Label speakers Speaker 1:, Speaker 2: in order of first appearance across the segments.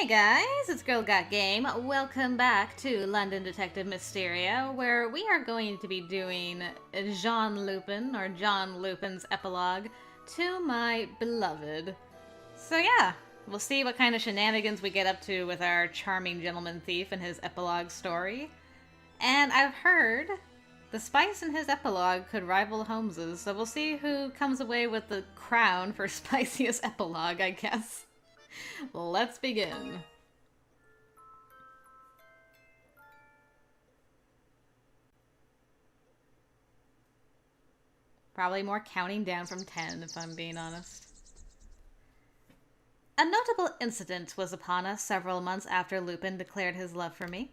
Speaker 1: Hey guys, it's GirlGotGame. Welcome back to London Detective Mysteria, where we are going to be doing Jean Lupin, or John Lupin's epilogue to My Beloved. So yeah, we'll see what kind of shenanigans we get up to with our charming gentleman thief and his epilogue story. And I've heard the spice in his epilogue could rival Holmes's, so we'll see who comes away with the crown for spiciest epilogue, I guess. Let's begin. Probably more counting down from 10, if I'm being honest. A notable incident was upon us several months after Lupin declared his love for me.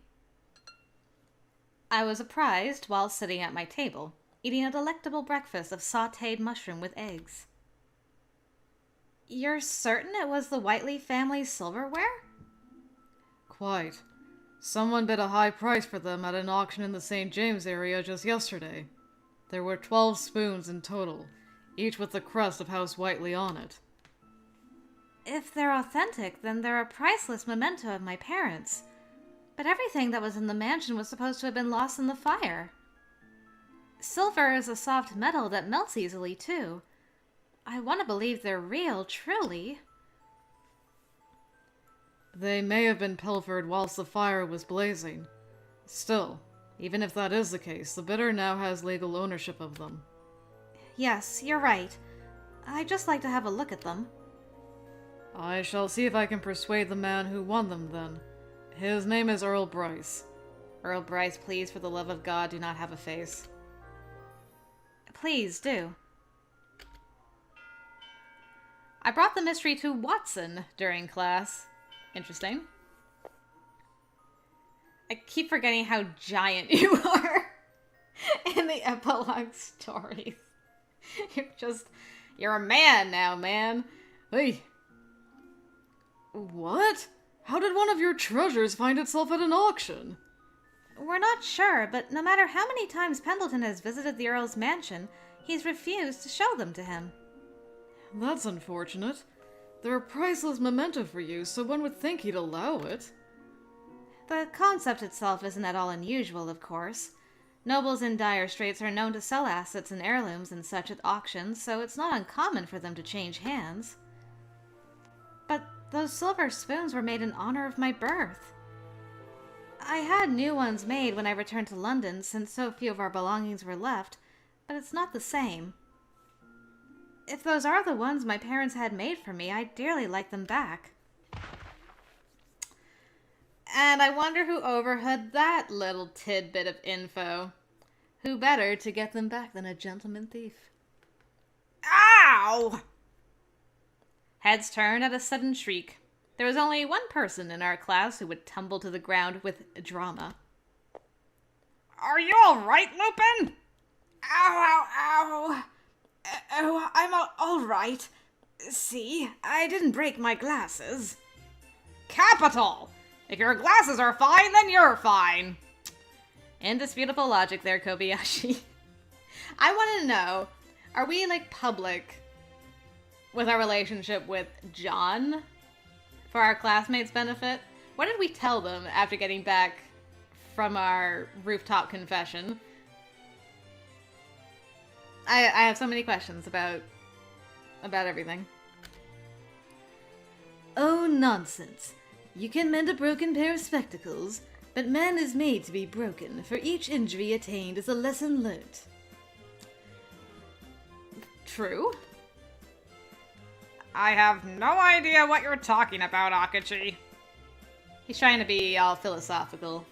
Speaker 1: I was apprised while sitting at my table, eating a delectable breakfast of sautéed mushroom with eggs. You're certain it was the Whiteley family's silverware?
Speaker 2: Quite. Someone bid a high price for them at an auction in the St. James area just yesterday. There were 12 spoons in total, each with the crest of House Whiteley on it.
Speaker 1: If they're authentic, then they're a priceless memento of my parents. But everything that was in the mansion was supposed to have been lost in the fire. Silver is a soft metal that melts easily, too. I want to believe they're real, truly.
Speaker 2: They may have been pilfered whilst the fire was blazing. Still, even if that is the case, the bidder now has legal ownership of them.
Speaker 1: Yes, you're right. I'd just like to have a look at them.
Speaker 2: I shall see if I can persuade the man who won them, then. His name is Earl Bryce.
Speaker 1: Earl Bryce, please, for the love of God, do not have a face. Please, do. I brought the mystery to Watson during class. Interesting. I keep forgetting how giant you are in the epilogue stories. You're a man now, man.
Speaker 2: Hey. What? How did one of your treasures find itself at an auction?
Speaker 1: We're not sure, but no matter how many times Pendleton has visited the Earl's mansion, he's refused to show them to him.
Speaker 2: That's unfortunate. They're a priceless memento for you, so one would think he'd allow it.
Speaker 1: The concept itself isn't at all unusual, of course. Nobles in dire straits are known to sell assets and heirlooms and such at auctions, so it's not uncommon for them to change hands. But those silver spoons were made in honor of my birth. I had new ones made when I returned to London, since so few of our belongings were left, but it's not the same. If those are the ones my parents had made for me, I'd dearly like them back. And I wonder who overheard that little tidbit of info. Who better to get them back than a gentleman thief? Ow! Heads turned at a sudden shriek. There was only one person in our class who would tumble to the ground with drama. Are you all right, Lupin? Ow, ow, ow! Oh, I'm all right. See, I didn't break my glasses. Capital! If your glasses are fine, then you're fine. Indisputable logic there, Kobayashi. I want to know, are we, public with our relationship with John for our classmates' benefit? What did we tell them after getting back from our rooftop confession? I have so many questions about everything.
Speaker 2: Oh, nonsense. You can mend a broken pair of spectacles, but man is made to be broken, for each injury attained is a lesson learnt.
Speaker 1: True. I have no idea what you're talking about, Akachi. He's trying to be all philosophical.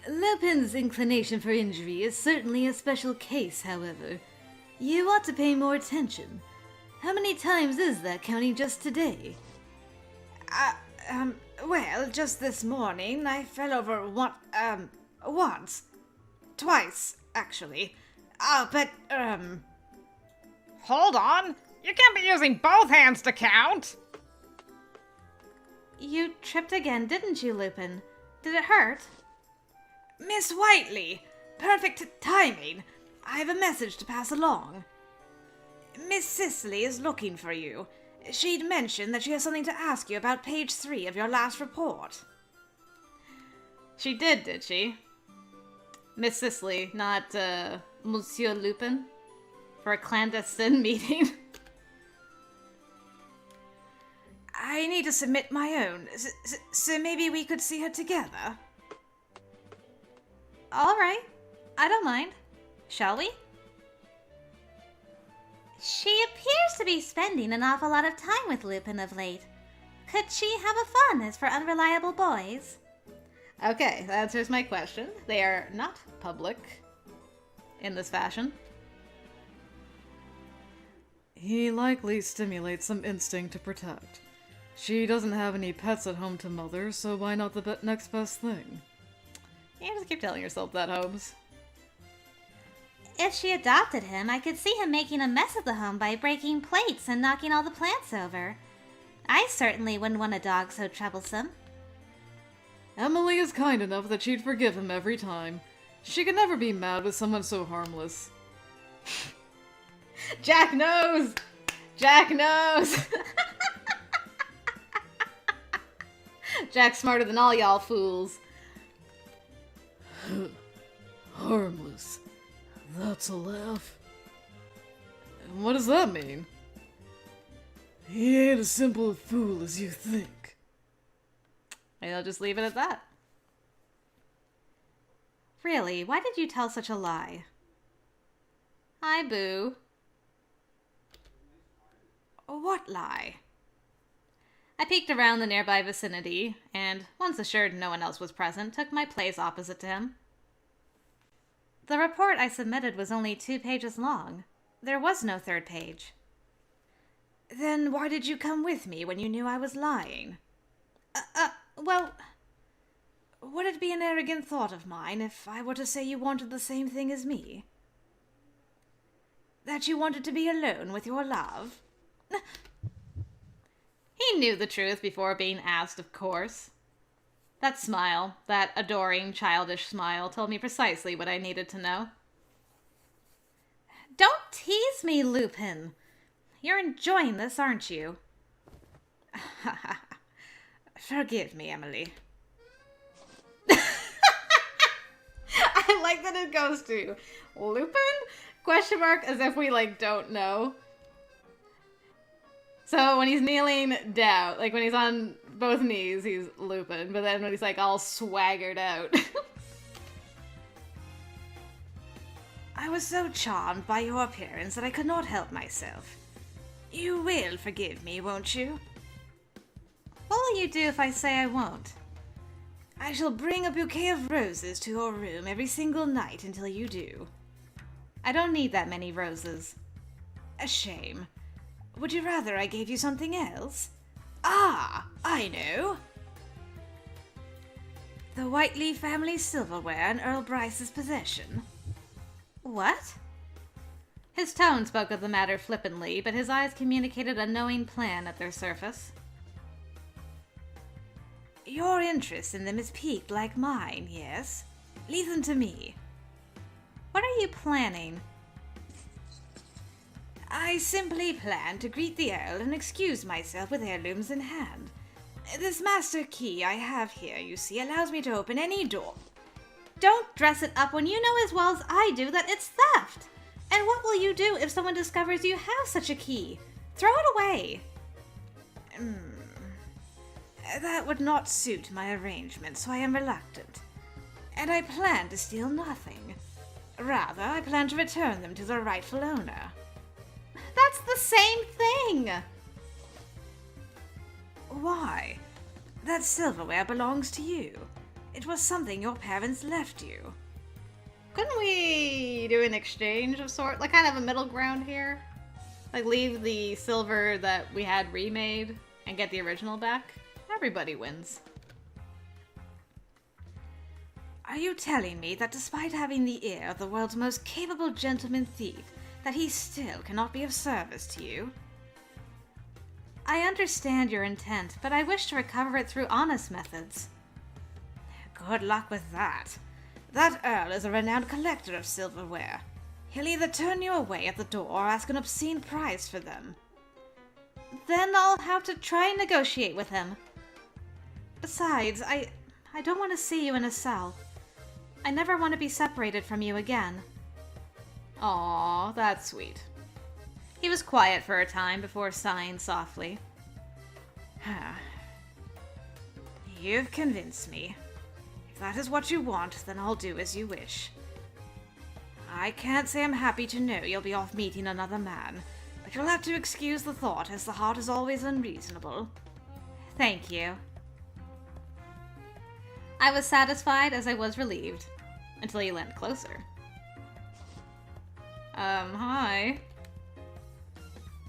Speaker 2: Lupin's inclination for injury is certainly a special case, however. You ought to pay more attention. How many times is that, counting just today?
Speaker 1: Well, just this morning I fell over once. Twice, actually. Hold on! You can't be using both hands to count! You tripped again, didn't you, Lupin? Did it hurt? Miss Whiteley! Perfect timing! I have a message to pass along. Miss Cicely is looking for you. She'd mentioned that she has something to ask you about page 3 of your last report. She did she? Miss Cicely, not, Monsieur Lupin? For a clandestine meeting? I need to submit my own, so maybe we could see her together? All right. I don't mind. Shall we?
Speaker 3: She appears to be spending an awful lot of time with Lupin of late. Could she have a fondness for unreliable boys?
Speaker 1: Okay, that answers my question. They are not public in this fashion.
Speaker 2: He likely stimulates some instinct to protect. She doesn't have any pets at home to mother, so why not the next best thing?
Speaker 1: You just keep telling yourself that, Holmes.
Speaker 3: If she adopted him, I could see him making a mess of the home by breaking plates and knocking all the plants over. I certainly wouldn't want a dog so troublesome.
Speaker 2: Emily is kind enough that she'd forgive him every time. She could never be mad with someone so harmless.
Speaker 1: Jack knows! Jack knows! Jack's smarter than all y'all fools.
Speaker 2: Harmless. That's a laugh. And what does that mean? He ain't as simple a fool as you think.
Speaker 1: Maybe I'll just leave it at that. Really, why did you tell such a lie? Hi, Boo. What lie? I peeked around the nearby vicinity, and, once assured no one else was present, took my place opposite to him. The report I submitted was only 2 pages long. There was no 3rd page. Then why did you come with me when you knew I was lying? Well, would it be an arrogant thought of mine if I were to say you wanted the same thing as me? That you wanted to be alone with your love? He knew the truth before being asked, of course. That smile, that adoring, childish smile, told me precisely what I needed to know. Don't tease me, Lupin. You're enjoying this, aren't you? Forgive me, Emily. I like that it goes to Lupin? Question mark, as if we, don't know. So when he's kneeling down, when he's on both knees, he's Lupin. But then when he's, all swaggered out. I was so charmed by your appearance that I could not help myself. You will forgive me, won't you? What will you do if I say I won't? I shall bring a bouquet of roses to your room every single night until you do. I don't need that many roses. A shame. Would you rather I gave you something else? Ah, I know. The Whiteley family silverware in Earl Bryce's possession. What? His tone spoke of the matter flippantly, but his eyes communicated a knowing plan at their surface. Your interest in them is piqued like mine, yes? Leave them to me. What are you planning? I simply plan to greet the Earl and excuse myself with heirlooms in hand. This master key I have here, you see, allows me to open any door. Don't dress it up when you know as well as I do that it's theft. And what will you do if someone discovers you have such a key? Throw it away. That would not suit my arrangement, so I am reluctant. And I plan to steal nothing. Rather, I plan to return them to their rightful owner. That's the same thing! Why? That silverware belongs to you. It was something your parents left you. Couldn't we do an exchange of sort? Kind of a middle ground here? Leave the silver that we had remade and get the original back? Everybody wins. Are you telling me that despite having the ear of the world's most capable gentleman thief, that he still cannot be of service to you? I understand your intent, but I wish to recover it through honest methods. Good luck with that. That Earl is a renowned collector of silverware. He'll either turn you away at the door or ask an obscene price for them.
Speaker 3: Then I'll have to try and negotiate with him. Besides, I don't want to see you in a cell. I never want to be separated from you again.
Speaker 1: Aw, that's sweet. He was quiet for a time before sighing softly. You've convinced me. If that is what you want, then I'll do as you wish. I can't say I'm happy to know you'll be off meeting another man, but you'll have to excuse the thought, as the heart is always unreasonable.
Speaker 3: Thank you.
Speaker 1: I was satisfied as I was relieved, until he leaned closer. Hi.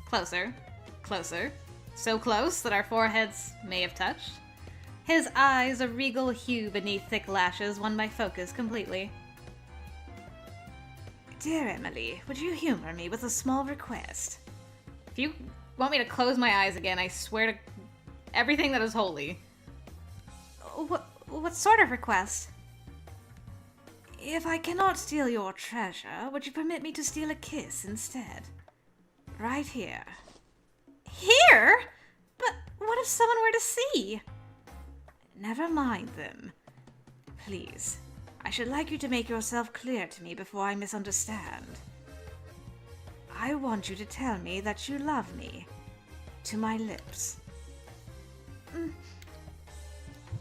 Speaker 1: Closer. Closer. So close that our foreheads may have touched. His eyes, a regal hue beneath thick lashes, won my focus completely. Dear Emily, would you humor me with a small request? If you want me to close my eyes again, I swear to everything that is holy.
Speaker 3: What sort of request?
Speaker 1: If I cannot steal your treasure, would you permit me to steal a kiss instead? Right here.
Speaker 3: Here? But what if someone were to see?
Speaker 1: Never mind them. Please, I should like you to make yourself clear to me before I misunderstand. I want you to tell me that you love me. To my lips.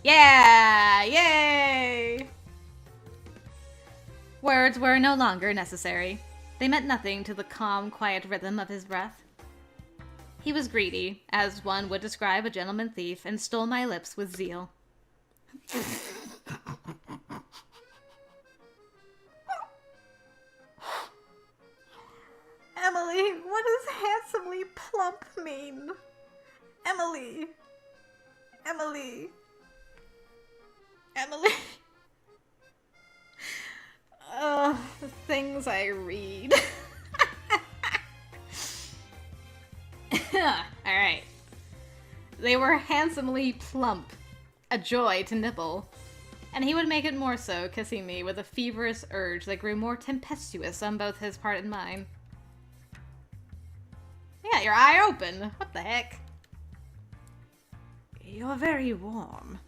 Speaker 1: Yeah! Yay! Words were no longer necessary. They meant nothing to the calm, quiet rhythm of his breath. He was greedy, as one would describe a gentleman thief, and stole my lips with zeal.
Speaker 3: Emily, what does handsomely plump mean? Emily. Emily.
Speaker 1: Emily. The things I read. Alright. They were handsomely plump, a joy to nibble. And he would make it more so, kissing me with a feverish urge that grew more tempestuous on both his part and mine. Yeah, your eye open. What the heck? You're very warm.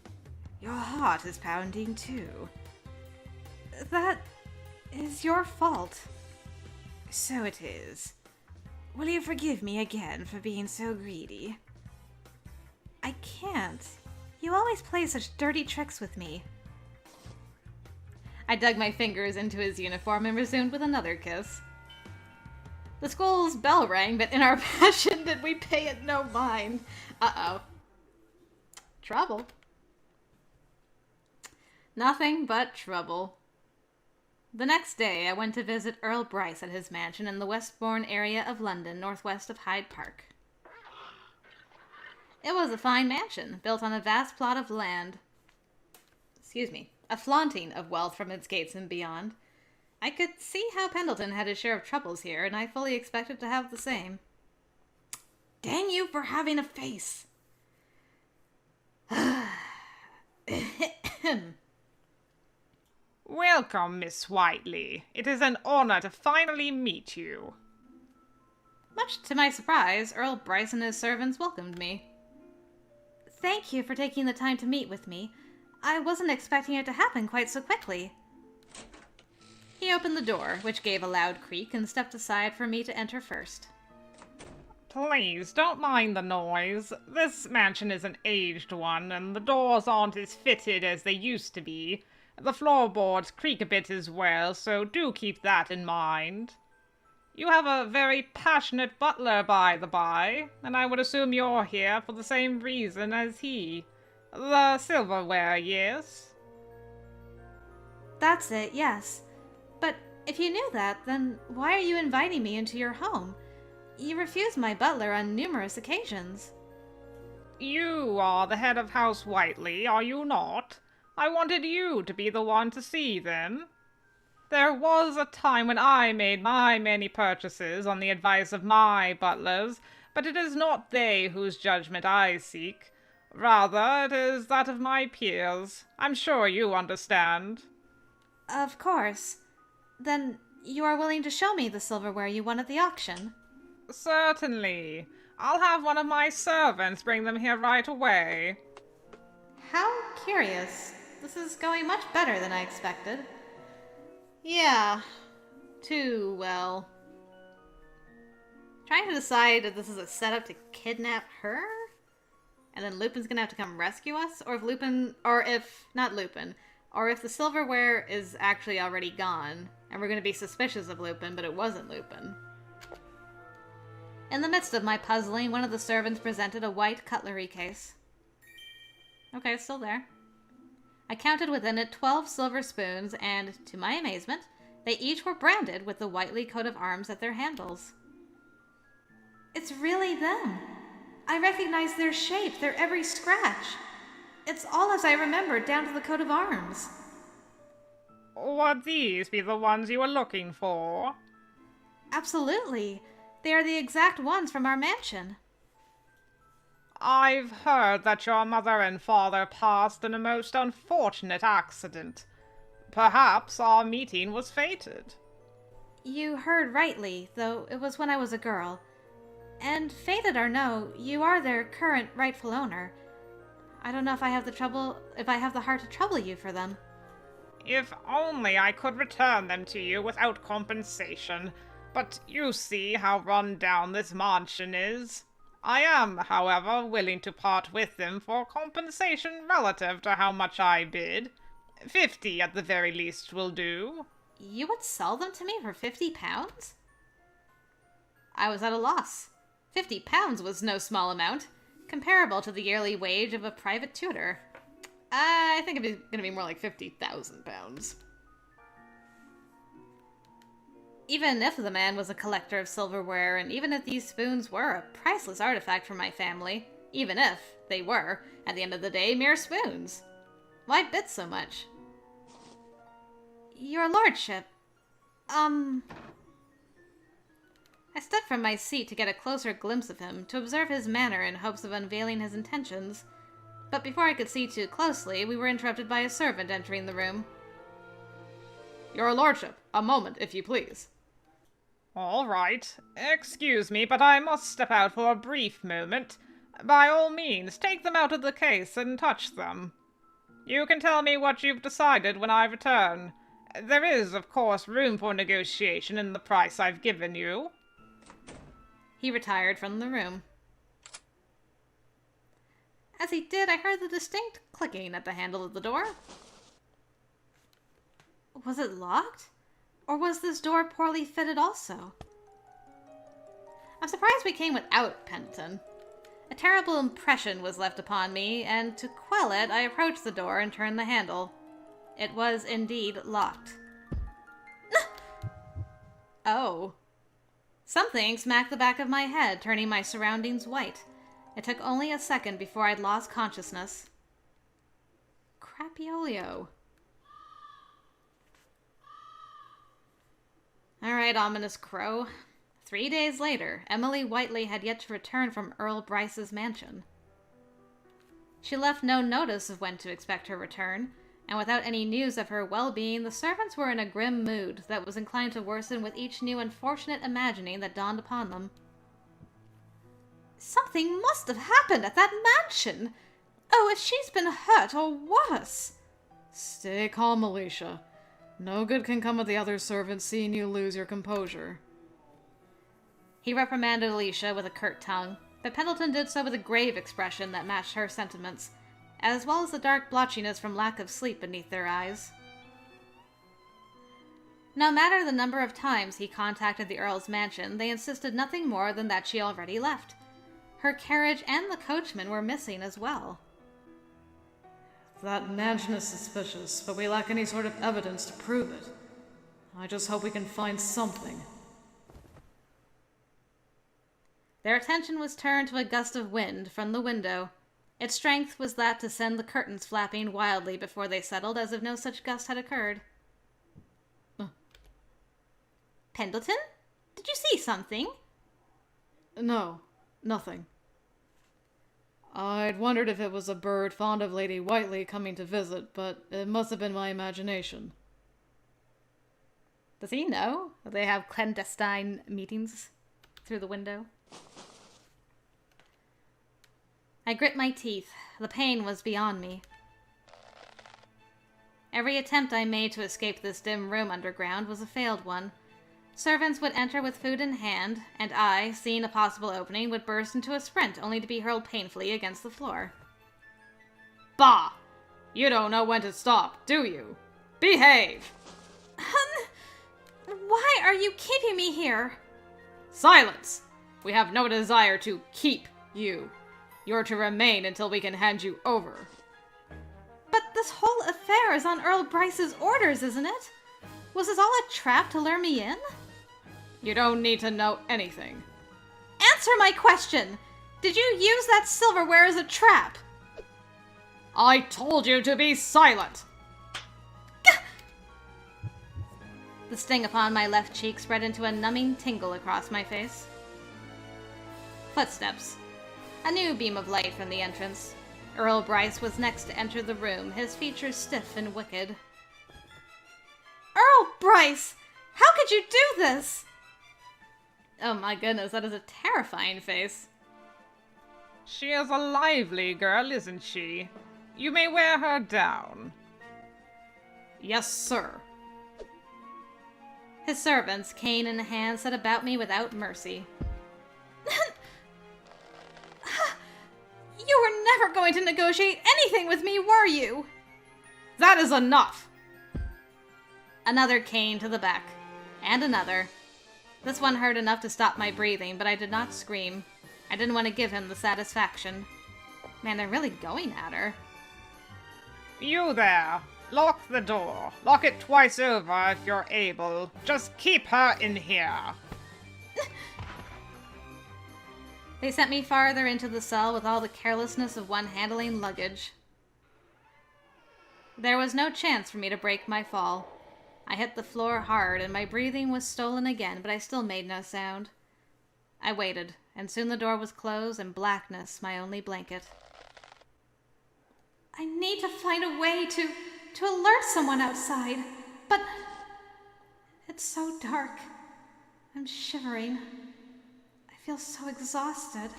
Speaker 1: Your heart is pounding too.
Speaker 3: That is your fault.
Speaker 1: So it is. Will you forgive me again for being so greedy?
Speaker 3: I can't. You always play such dirty tricks with me.
Speaker 1: I dug my fingers into his uniform and resumed with another kiss. The school's bell rang, but in our passion did we pay it no mind. Uh-oh. Trouble. Nothing but trouble. The next day, I went to visit Earl Bryce at his mansion in the Westbourne area of London, northwest of Hyde Park. It was a fine mansion, built on a vast plot of land. A flaunting of wealth from its gates and beyond. I could see how Pendleton had his share of troubles here, and I fully expected to have the same. Dang you for having a face!
Speaker 4: Welcome, Miss Whiteley. It is an honor to finally meet you.
Speaker 1: Much to my surprise, Earl Bryce and his servants welcomed me.
Speaker 3: Thank you for taking the time to meet with me. I wasn't expecting it to happen quite so quickly.
Speaker 1: He opened the door, which gave a loud creak, and stepped aside for me to enter first.
Speaker 4: Please, don't mind the noise. This mansion is an aged one, and the doors aren't as fitted as they used to be. The floorboards creak a bit as well, so do keep that in mind. You have a very passionate butler, by the by, and I would assume you're here for the same reason as he. The silverware, yes?
Speaker 3: That's it, yes. But if you knew that, then why are you inviting me into your home? You refused my butler on numerous occasions.
Speaker 4: You are the head of House Whiteley, are you not? I wanted you to be the one to see them. There was a time when I made my many purchases on the advice of my butlers, but it is not they whose judgment I seek. Rather, it is that of my peers. I'm sure you understand.
Speaker 3: Of course. Then you are willing to show me the silverware you won at the auction?
Speaker 4: Certainly. I'll have one of my servants bring them here right away.
Speaker 1: How curious. This is going much better than I expected. Yeah. Too well. Trying to decide if this is a setup to kidnap her? And then Lupin's gonna have to come rescue us? Or if the silverware is actually already gone, and we're gonna be suspicious of Lupin, but it wasn't Lupin. In the midst of my puzzling, one of the servants presented a white cutlery case. Okay, it's still there. I counted within it 12 silver spoons, and, to my amazement, they each were branded with the Whiteley coat of arms at their handles.
Speaker 3: It's really them. I recognize their shape, their every scratch. It's all as I remembered, down to the coat of arms.
Speaker 4: Would these be the ones you were looking for?
Speaker 3: Absolutely. They are the exact ones from our mansion.
Speaker 4: I've heard that your mother and father passed in a most unfortunate accident. Perhaps our meeting was fated.
Speaker 3: You heard rightly, though it was when I was a girl. And fated or no, you are their current rightful owner. I don't know if I have the heart to trouble you for them.
Speaker 4: If only I could return them to you without compensation. But you see how run down this mansion is. I am, however, willing to part with them for compensation relative to how much I bid. 50 at the very least will do.
Speaker 1: You would sell them to me for £50? I was at a loss. £50 was no small amount, comparable to the yearly wage of a private tutor. I think it's going to be more like £50,000. Even if the man was a collector of silverware, and even if these spoons were a priceless artifact for my family, even if they were, at the end of the day, mere spoons, why bid so much?
Speaker 3: Your lordship,
Speaker 1: I stood from my seat to get a closer glimpse of him, to observe his manner in hopes of unveiling his intentions. But before I could see too closely, we were interrupted by a servant entering the room.
Speaker 2: Your lordship, a moment, if you please.
Speaker 4: All right. Excuse me, but I must step out for a brief moment. By all means, take them out of the case and touch them. You can tell me what you've decided when I return. There is, of course, room for negotiation in the price I've given you.
Speaker 1: He retired from the room. As he did, I heard the distinct clicking at the handle of the door.
Speaker 3: was it locked? Or was this door poorly fitted also?
Speaker 1: I'm surprised we came without Pendleton. A terrible impression was left upon me, and to quell it, I approached the door and turned the handle. It was indeed locked. Oh. Something smacked the back of my head, turning my surroundings white. It took only a second before I'd lost consciousness. Crapiolio. Alright, ominous crow. 3 days later, Emily Whiteley had yet to return from Earl Bryce's mansion. She left no notice of when to expect her return, and without any news of her well-being, the servants were in a grim mood that was inclined to worsen with each new unfortunate imagining that dawned upon them.
Speaker 3: Something must have happened at that mansion! Oh, if she's been hurt or worse!
Speaker 2: Stay calm, Alicia. No good can come of the other servants seeing you lose your composure.
Speaker 1: He reprimanded Alicia with a curt tongue, but Pendleton did so with a grave expression that matched her sentiments, as well as the dark blotchiness from lack of sleep beneath their eyes. No matter the number of times he contacted the Earl's mansion, they insisted nothing more than that she already left. Her carriage and the coachman were missing as well.
Speaker 2: That mansion is suspicious, but we lack any sort of evidence to prove it. I just hope we can find something.
Speaker 1: Their attention was turned to a gust of wind from the window. Its strength was that to send the curtains flapping wildly before they settled, as if no such gust had occurred.
Speaker 3: Pendleton? Did you see something?
Speaker 2: No, nothing. I'd wondered if it was a bird fond of Lady Whiteley coming to visit, but it must have been my imagination.
Speaker 1: Does he know that they have clandestine meetings through the window?
Speaker 3: I grit my teeth. The pain was beyond me. Every attempt I made to escape this dim room underground was a failed one. Servants would enter with food in hand, and I, seeing a possible opening, would burst into a sprint, only to be hurled painfully against the floor.
Speaker 2: Bah! You don't know when to stop, do you? Behave!
Speaker 3: Why are you keeping me here?
Speaker 2: Silence! We have no desire to keep you. You're to remain until we can hand you over.
Speaker 3: But this whole affair is on Earl Bryce's orders, isn't it? Was this all a trap to lure me in?
Speaker 2: You don't need to know anything.
Speaker 3: Answer my question! Did you use that silverware as a trap?
Speaker 2: I told you to be silent!
Speaker 3: The sting upon my left cheek spread into a numbing tingle across my face. Footsteps. A new beam of light from the entrance. Earl Bryce was next to enter the room, his features stiff and wicked. Earl Bryce! How could you do this?
Speaker 1: Oh my goodness, that is a terrifying face.
Speaker 4: She is a lively girl, isn't she? You may wear her down.
Speaker 2: Yes, sir.
Speaker 3: His servants, cane in hand, set about me without mercy. You were never going to negotiate anything with me, were you?
Speaker 2: That is enough!
Speaker 3: Another cane to the back. And another. This one hurt enough to stop my breathing, but I did not scream. I didn't want to give him the satisfaction. Man, they're really going at her.
Speaker 4: You there! Lock the door. Lock it twice over if you're able. Just keep her in here.
Speaker 3: They sent me farther into the cell with all the carelessness of one handling luggage. There was no chance for me to break my fall. I hit the floor hard, and my breathing was stolen again, but I still made no sound. I waited, and soon the door was closed, and blackness my only blanket. I need to find a way to alert someone outside, but it's so dark. I'm shivering. I feel so exhausted.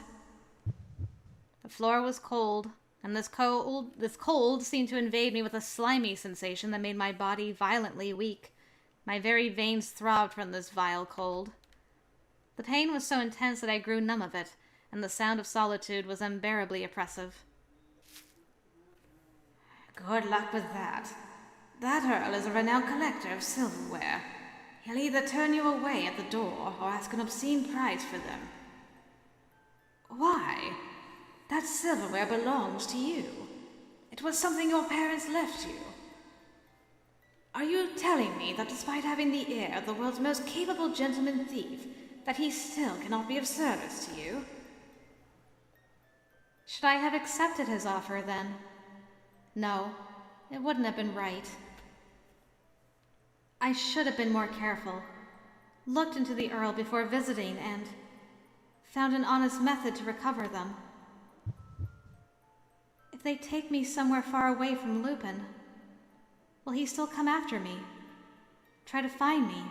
Speaker 3: The floor was cold, and this cold seemed to invade me with a slimy sensation that made my body violently weak. My very veins throbbed from this vile cold. The pain was so intense that I grew numb of it, and the sound of solitude was unbearably oppressive. Good luck with that. That Earl is a renowned collector of silverware. He'll either turn you away at the door or ask an obscene price for them. Why? That silverware belongs to you. It was something your parents left you. Are you telling me that despite having the air of the world's most capable gentleman thief, that he still cannot be of service to you? Should I have accepted his offer then? No, it wouldn't have been right. I should have been more careful, looked into the Earl before visiting, and found an honest method to recover them. If they take me somewhere far away from Lupin, will he still come after me? Try to find me?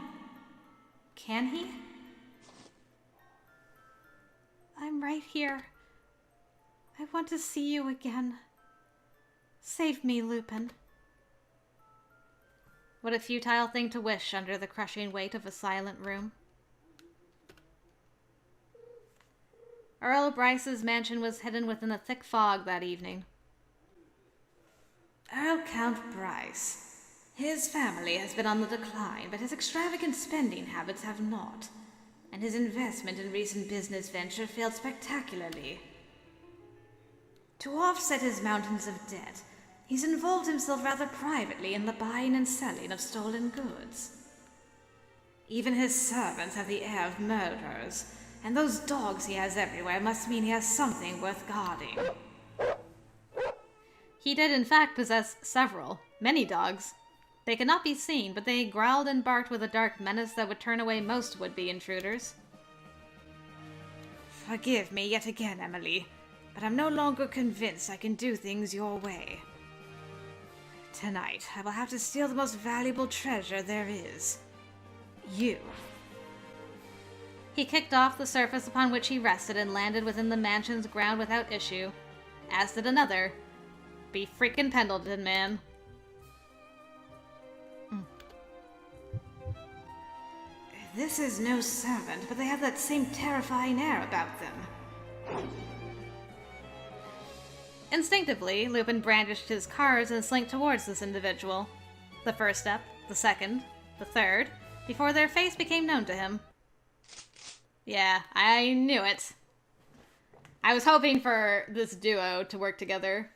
Speaker 3: Can he? I'm right here. I want to see you again. Save me, Lupin. What a futile thing to wish under the crushing weight of a silent room. Earl Bryce's mansion was hidden within a thick fog that evening. Earl Count Bryce. His family has been on the decline, but his extravagant spending habits have not, and his investment in recent business venture failed spectacularly. To offset his mountains of debt, he's involved himself rather privately in the buying and selling of stolen goods. Even his servants have the air of murderers, and those dogs he has everywhere must mean he has something worth guarding. He did in fact possess many dogs. They could not be seen, but they growled and barked with a dark menace that would turn away most would-be intruders. Forgive me yet again, Emily, but I'm no longer convinced I can do things your way. Tonight, I will have to steal the most valuable treasure there is. You. He kicked off the surface upon which he rested and landed within the mansion's ground without issue.
Speaker 1: as did another. Be freaking Pendleton, man.
Speaker 3: This is no servant, but they have that same terrifying air about them.
Speaker 1: Instinctively, Lupin brandished his cards and slinked towards this individual. The first step, the second, the third, before their face became known to him. Yeah, I knew it. I was hoping for this duo to work together.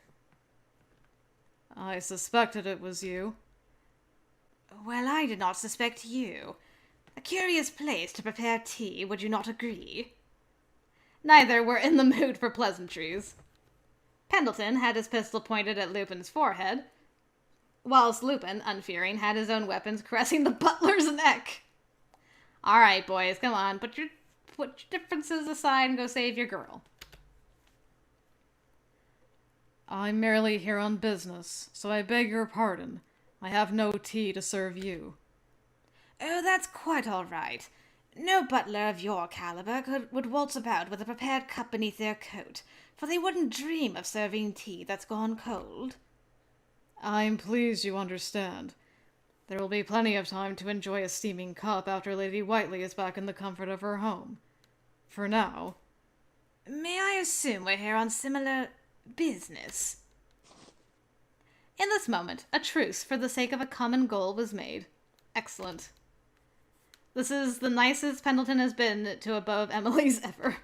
Speaker 2: I suspected it was you.
Speaker 3: Well, I did not suspect you. A curious place to prepare tea, would you not agree?
Speaker 1: Neither were in the mood for pleasantries. Pendleton had his pistol pointed at Lupin's forehead, whilst Lupin, unfearing, had his own weapons caressing the butler's neck. Alright, boys, come on, put your differences aside and go save your girl.
Speaker 2: I'm merely here on business, so I beg your pardon. I have no tea to serve you.
Speaker 3: Oh, that's quite all right. No butler of your caliber would waltz about with a prepared cup beneath their coat, for they wouldn't dream of serving tea that's gone cold.
Speaker 2: I'm pleased you understand. There will be plenty of time to enjoy a steaming cup after Lady Whiteley is back in the comfort of her home. For now...
Speaker 3: May I assume we're here on similar business?
Speaker 1: In this moment, a truce for the sake of a common goal was made. Excellent. This is the nicest Pendleton has been to above Emily's ever.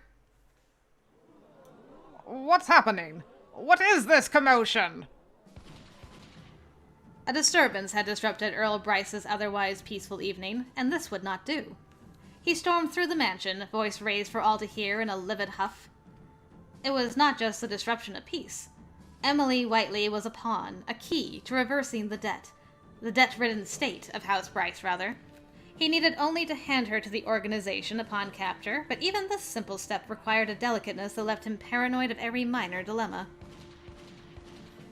Speaker 4: What's happening? What is this commotion?
Speaker 1: A disturbance had disrupted Earl Bryce's otherwise peaceful evening, and this would not do. He stormed through the mansion, voice raised for all to hear in a livid huff. It was not just the disruption of peace. Emily Whiteley was a pawn, a key to reversing the debt-ridden state of House Bryce, rather. He needed only to hand her to the organization upon capture, but even this simple step required a delicateness that left him paranoid of every minor dilemma.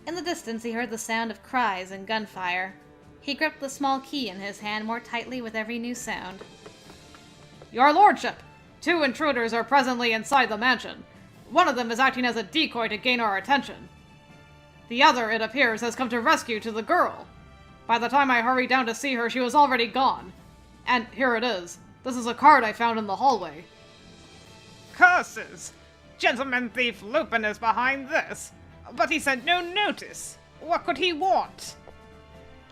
Speaker 1: In the distance, he heard the sound of cries and gunfire. He gripped the small key in his hand more tightly with every new sound.
Speaker 2: Your lordship! 2 intruders are presently inside the mansion. One of them is acting as a decoy to gain our attention. The other, it appears, has come to rescue to the girl. By the time I hurried down to see her, she was already gone. And here it is. This is a card I found in the hallway.
Speaker 4: Curses! Gentleman thief Lupin is behind this. But he sent no notice. What could he want?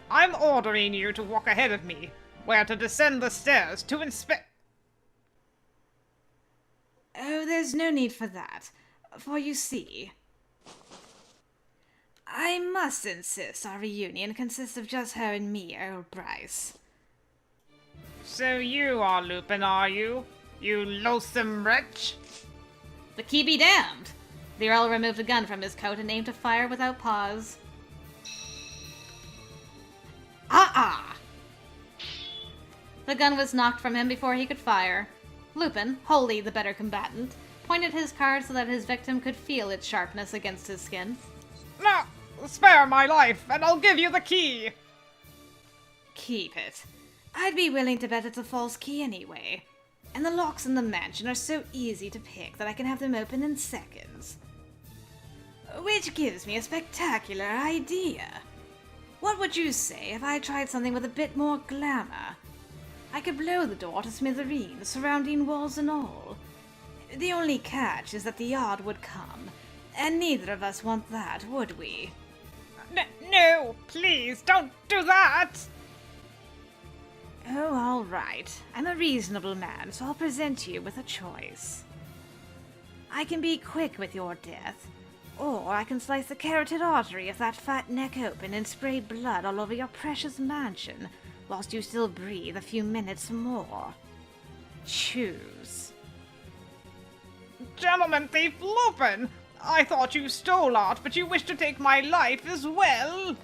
Speaker 4: I'm ordering you to walk ahead of me. Where to descend the stairs to inspect...
Speaker 3: Oh, there's no need for that. For you see... I must insist our reunion consists of just her and me, Earl Bryce.
Speaker 4: So you are Lupin, are you? You loathsome wretch?
Speaker 1: The key be damned! The Earl removed a gun from his coat and aimed to fire without pause.
Speaker 3: Ah!
Speaker 1: The gun was knocked from him before he could fire. Lupin, wholly the better combatant, pointed his card so that his victim could feel its sharpness against his skin.
Speaker 4: No! Spare my life, and I'll give you the key!
Speaker 3: Keep it. I'd be willing to bet it's a false key anyway. And the locks in the mansion are so easy to pick that I can have them open in seconds. Which gives me a spectacular idea. What would you say if I tried something with a bit more glamour? I could blow the door to smithereens, surrounding walls and all. The only catch is that the yard would come, and neither of us want that, would we?
Speaker 4: No, please, don't do that!
Speaker 3: Oh, all right. I'm a reasonable man, so I'll present you with a choice. I can be quick with your death, or I can slice the carotid artery of that fat neck open and spray blood all over your precious mansion, whilst you still breathe a few minutes more. Choose.
Speaker 4: Gentleman thief Lupin! I thought you stole art, but you wish to take my life as well!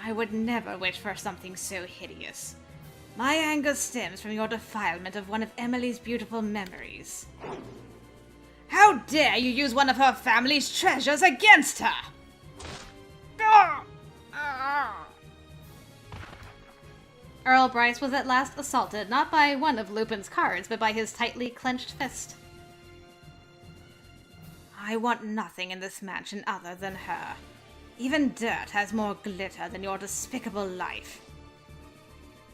Speaker 3: I would never wish for something so hideous. My anger stems from your defilement of one of Emily's beautiful memories. How dare you use one of her family's treasures against her?
Speaker 4: Ah! Ah!
Speaker 1: Earl Bryce was at last assaulted not by one of Lupin's cards, but by his tightly clenched fist.
Speaker 3: I want nothing in this mansion other than her. Even dirt has more glitter than your despicable life.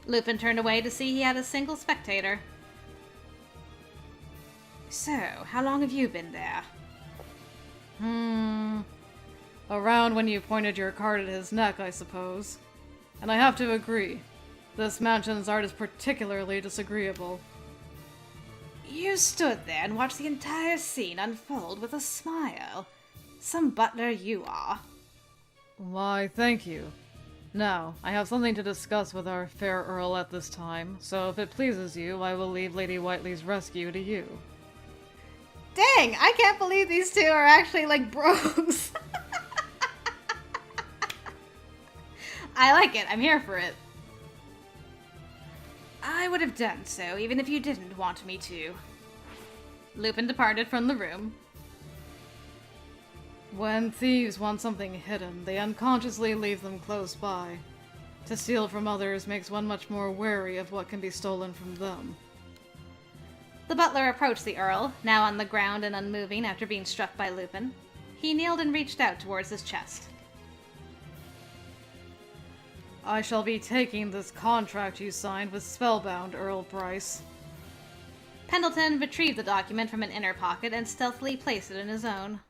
Speaker 1: Lupin turned away to see he had a single spectator.
Speaker 3: So, how long have you been there?
Speaker 2: Around when you pointed your card at his neck, I suppose. And I have to agree, this mansion's art is particularly disagreeable.
Speaker 3: You stood there and watched the entire scene unfold with a smile. Some butler you are.
Speaker 2: Why, thank you. Now, I have something to discuss with our fair Earl at this time, so if it pleases you, I will leave Lady Whiteley's rescue to you.
Speaker 3: Dang, I can't believe these two are actually like bros.
Speaker 1: I like it. I'm here for it.
Speaker 3: I would have done so, even if you didn't want me to.
Speaker 1: Lupin departed from the room.
Speaker 2: When thieves want something hidden, they unconsciously leave them close by. To steal from others makes one much more wary of what can be stolen from them.
Speaker 1: The butler approached the Earl, now on the ground and unmoving after being struck by Lupin. He kneeled and reached out towards his chest.
Speaker 2: I shall be taking this contract you signed with Spellbound, Earl Bryce.
Speaker 1: Pendleton retrieved the document from an inner pocket and stealthily placed it in his own.